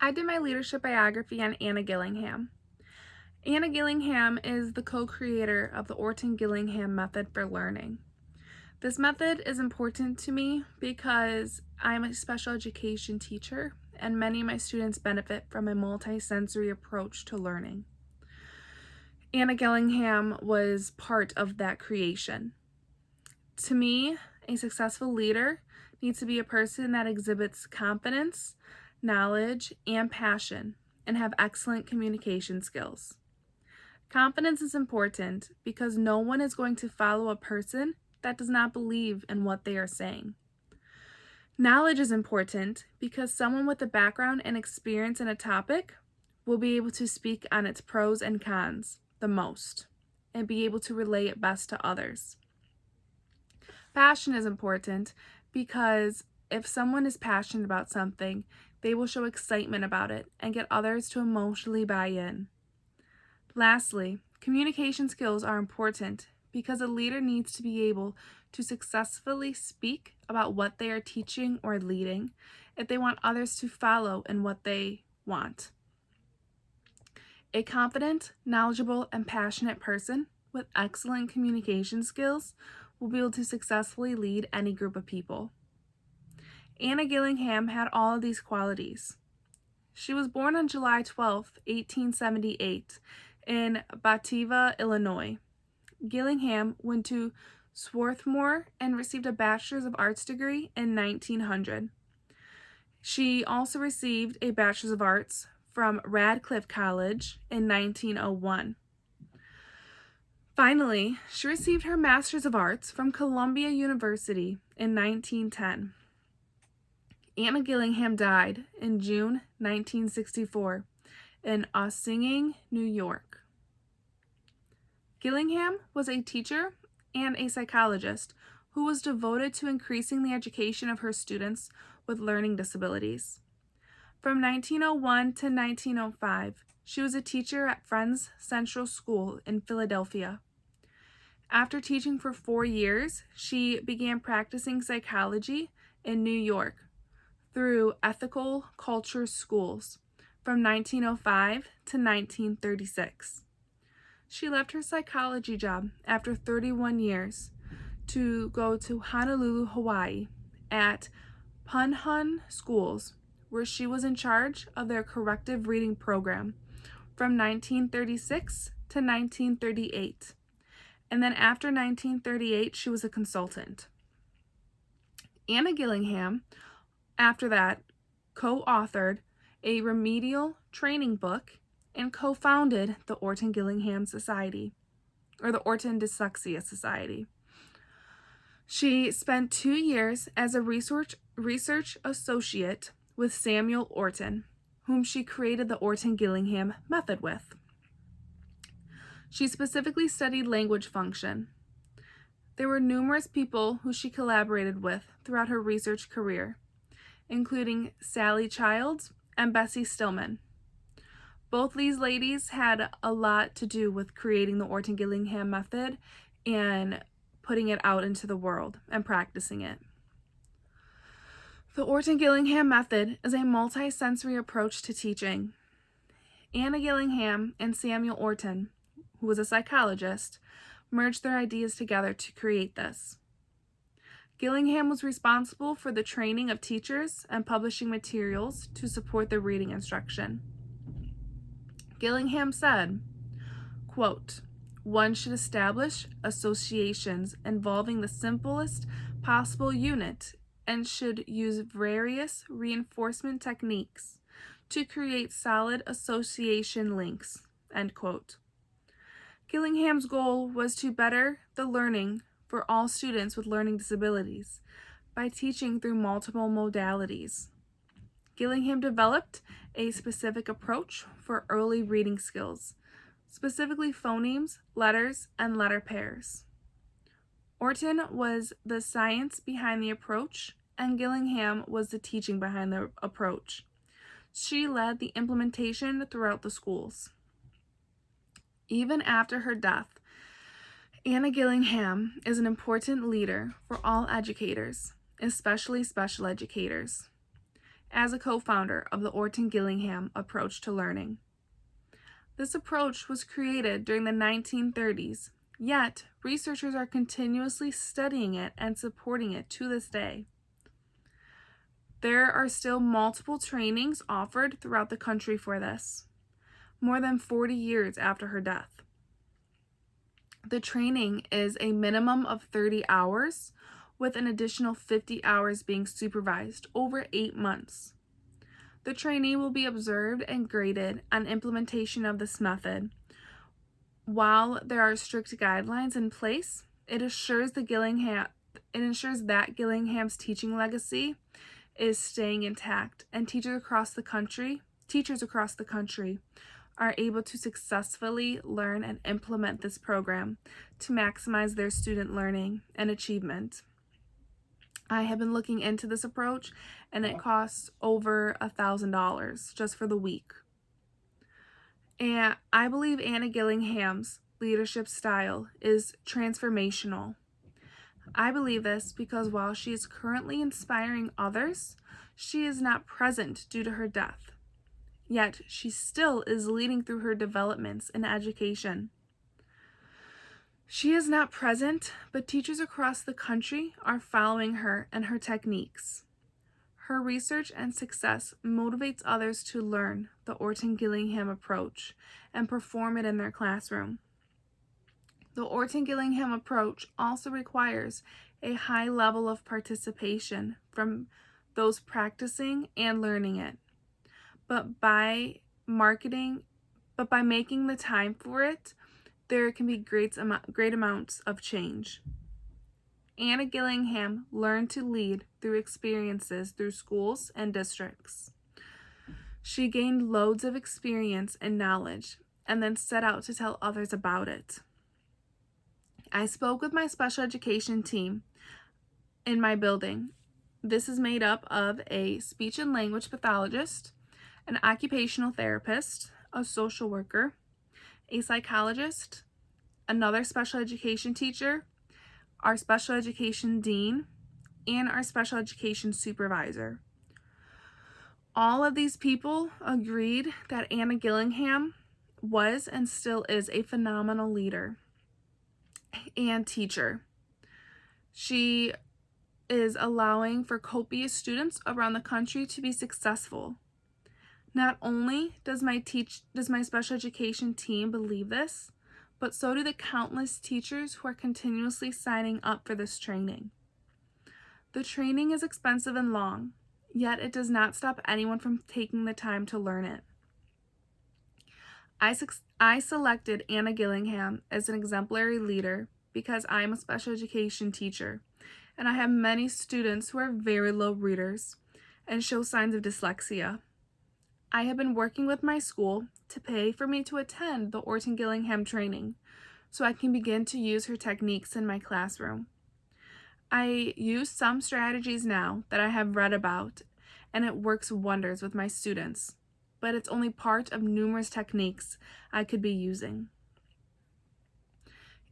I did my leadership biography on Anna Gillingham. Anna Gillingham is the co-creator of the Orton-Gillingham method for learning. This method is important to me because I'm a special education teacher and many of my students benefit from a multi-sensory approach to learning. Anna Gillingham was part of that creation. To me, a successful leader needs to be a person that exhibits confidence, knowledge, and passion, and have excellent communication skills. Confidence is important because no one is going to follow a person that does not believe in what they are saying. Knowledge is important because someone with a background and experience in a topic will be able to speak on its pros and cons the most and be able to relay it best to others. Passion is important because if someone is passionate about something, they will show excitement about it and get others to emotionally buy in. Lastly, communication skills are important because a leader needs to be able to successfully speak about what they are teaching or leading if they want others to follow in what they want. A confident, knowledgeable, and passionate person with excellent communication skills will be able to successfully lead any group of people. Anna Gillingham had all of these qualities. She was born on July 12, 1878, in Batavia, Illinois. Gillingham went to Swarthmore and received a Bachelor's of Arts degree in 1900. She also received a Bachelor's of Arts from Radcliffe College in 1901. Finally, she received her Master's of Arts from Columbia University in 1910. Anna Gillingham died in June 1964 in Ossining, New York. Gillingham was a teacher and a psychologist who was devoted to increasing the education of her students with learning disabilities. From 1901 to 1905, she was a teacher at Friends Central School in Philadelphia. After teaching for 4 years, she began practicing psychology in New York through Ethical Culture Schools from 1905 to 1936. She left her psychology job after 31 years to go to Honolulu, Hawaii at Punhon Schools, where she was in charge of their corrective reading program from 1936 to 1938. And then after 1938, she was a consultant. Anna Gillingham, after that, co-authored a remedial training book and co-founded the Orton-Gillingham Society, or the Orton Dyslexia Society. She spent 2 years as a research associate with Samuel Orton, whom she created the Orton-Gillingham method with. She specifically studied language function. There were numerous people who she collaborated with throughout her research career, including Sally Childs and Bessie Stillman. Both these ladies had a lot to do with creating the Orton-Gillingham method and putting it out into the world and practicing it. The Orton-Gillingham method is a multi-sensory approach to teaching. Anna Gillingham and Samuel Orton, who was a psychologist, merged their ideas together to create this. Gillingham was responsible for the training of teachers and publishing materials to support the reading instruction. Gillingham said, quote, "One should establish associations involving the simplest possible unit and should use various reinforcement techniques to create solid association links," end quote. Gillingham's goal was to better the learning for all students with learning disabilities by teaching through multiple modalities. Gillingham developed a specific approach for early reading skills, specifically phonemes, letters, and letter pairs. Orton was the science behind the approach, and Gillingham was the teaching behind the approach. She led the implementation throughout the schools. Even after her death, Anna Gillingham is an important leader for all educators, especially special educators. as a co-founder of the Orton-Gillingham approach to learning. This approach was created during the 1930s, yet researchers are continuously studying it and supporting it to this day. There are still multiple trainings offered throughout the country for this, more than 40 years after her death. The training is a minimum of 30 hours, with an additional 50 hours being supervised over 8 months. The trainee will be observed and graded on implementation of this method. While there are strict guidelines in place, it ensures that Gillingham's teaching legacy is staying intact, and teachers across the country are able to successfully learn and implement this program to maximize their student learning and achievement. I have been looking into this approach, and it costs over $1,000 just for the week. And I believe Anna Gillingham's leadership style is transformational. I believe this because while she is currently inspiring others, she is not present due to her death. Yet she still is leading through her developments in education. She is not present, but teachers across the country are following her and her techniques. Her research and success motivates others to learn the Orton-Gillingham approach and perform it in their classroom. The Orton-Gillingham approach also requires a high level of participation from those practicing and learning it. But by making the time for it, there can be great amounts of change. Anna Gillingham learned to lead through experiences through schools and districts. She gained loads of experience and knowledge and then set out to tell others about it. I spoke with my special education team in my building. This is made up of a speech and language pathologist, an occupational therapist, a social worker, a psychologist, another special education teacher, our special education dean, and our special education supervisor. All of these people agreed that Anna Gillingham was and still is a phenomenal leader and teacher. She is allowing for copious students around the country to be successful. Not only does my special education team believe this, but so do the countless teachers who are continuously signing up for this training. The training is expensive and long, yet it does not stop anyone from taking the time to learn it. I selected Anna Gillingham as an exemplary leader because I am a special education teacher, and I have many students who are very low readers and show signs of dyslexia. I have been working with my school to pay for me to attend the Orton-Gillingham training so I can begin to use her techniques in my classroom. I use some strategies now that I have read about, and it works wonders with my students, but it's only part of numerous techniques I could be using.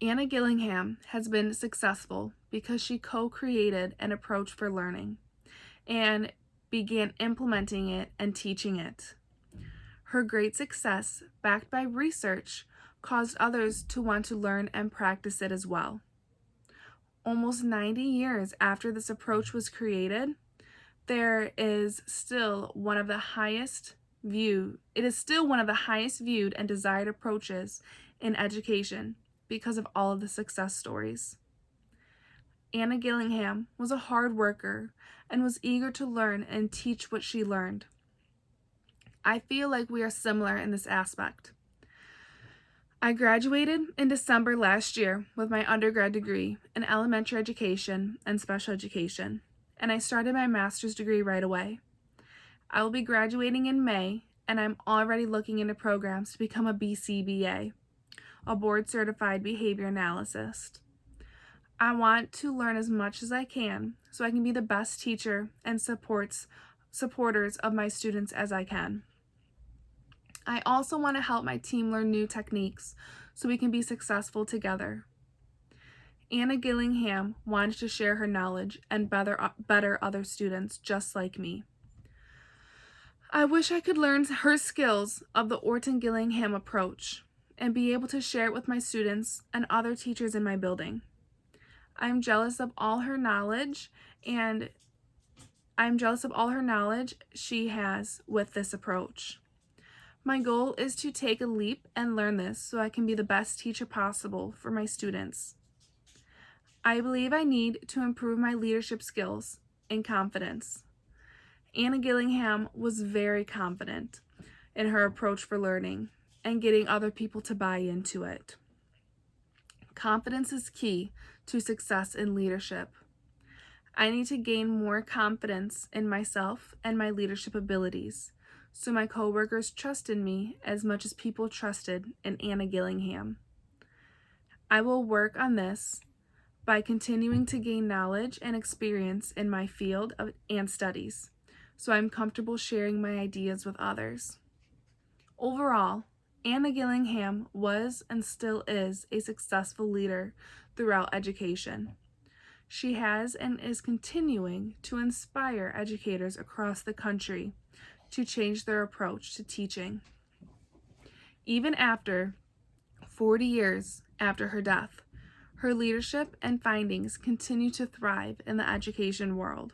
Anna Gillingham has been successful because she co-created an approach for learning and began implementing it and teaching it. Her great success, backed by research, caused others to want to learn and practice it as well. Almost 90 years after this approach was created, it is still one of the highest viewed and desired approaches in education because of all of the success stories. Anna Gillingham was a hard worker and was eager to learn and teach what she learned. I feel like we are similar in this aspect. I graduated in December last year with my undergrad degree in elementary education and special education, and I started my master's degree right away. I will be graduating in May, and I'm already looking into programs to become a BCBA, a board-certified behavior analyst. I want to learn as much as I can so I can be the best teacher and supporters of my students as I can. I also want to help my team learn new techniques so we can be successful together. Anna Gillingham wanted to share her knowledge and better other students just like me. I wish I could learn her skills of the Orton Gillingham approach and be able to share it with my students and other teachers in my building. I'm jealous of all her knowledge and she has with this approach. My goal is to take a leap and learn this so I can be the best teacher possible for my students. I believe I need to improve my leadership skills and confidence. Anna Gillingham was very confident in her approach for learning and getting other people to buy into it. Confidence is key to success in leadership. I need to gain more confidence in myself and my leadership abilities so my coworkers trust in me as much as people trusted in Anna Gillingham. I will work on this by continuing to gain knowledge and experience in my field and studies, so I'm comfortable sharing my ideas with others. Overall, Anna Gillingham was and still is a successful leader throughout education. She has and is continuing to inspire educators across the country to change their approach to teaching. Even after 40 years after her death, her leadership and findings continue to thrive in the education world.